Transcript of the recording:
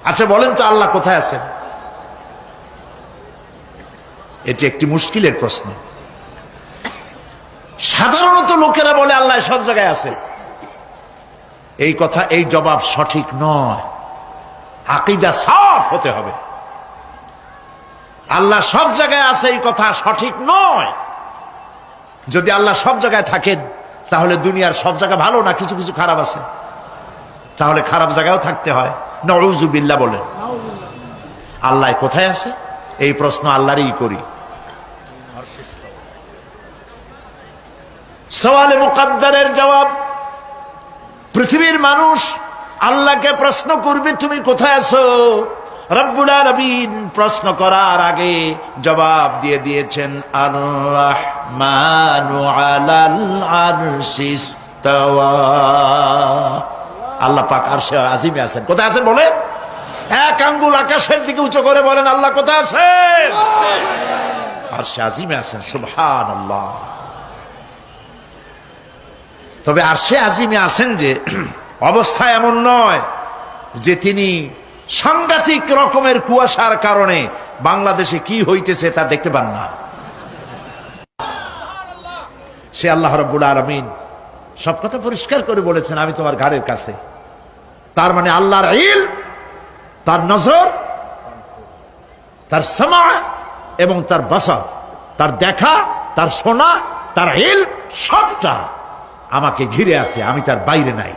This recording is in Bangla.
আচ্ছা বলেন তো আল্লাহ কোথায় আছেন? এটি একটি মুশকিলের প্রশ্ন। সাধারণত লোকেরা বলে আল্লাহ সব জায়গায় আছে। এই কথা, এই জবাব সঠিক নয়। আকীদা সাফ হতে হবে। আল্লাহ সব জায়গায় আছে এই কথা সঠিক নয়। যদি আল্লাহ সব জায়গায় থাকেন তাহলে দুনিয়ার সব জায়গা ভালো না, কিছু কিছু খারাপ আছে। তাহলে খারাপ জায়গায়ও থাকতে হয়। নাউযুবিল্লাহ বলেন। আল্লাহ কোথায় আছে এই প্রশ্ন আল্লাহরই করি। সওয়ালে মুকাদ্দারের জবাব, পৃথিবীর মানুষ আল্লাহকে প্রশ্ন করবে তুমি কোথায় আছো। রব্বুল আলামিন প্রশ্ন করার আগে জবাব দিয়ে দিয়েছেন, আর রাহমানু আলাল আরশি ইস্তাওয়া। আল্লাহ পাক আরশে আজিমে আছেন। কোথায় আছেন বলে? এক আঙ্গুল আকাশের দিকে উঁচু করে বলেন আল্লাহ কোথায় আছেন? আরশে আজিমে আছেন। সুবহানাল্লাহ। তবে আরশে আজিমে আছেন যে অবস্থা এমন নয় যে তিনি সাংঘাতিক রকমের কুয়াশার কারণে বাংলাদেশে কি হইতেছে তা দেখতে পান না। সে আল্লাহ রাব্বুল আলামিন সব কথা পরিষ্কার করে বলেছেন, আমি তোমার ঘাড়ের কাছে। তার মানে আল্লাহর ইলম, তার নজর, তার সামা এবং তার বসর, তার দেখা, তার শোনা, তার ইলম সবটা আমাকে ঘিরে আছে, আমি তার বাইরে নাই।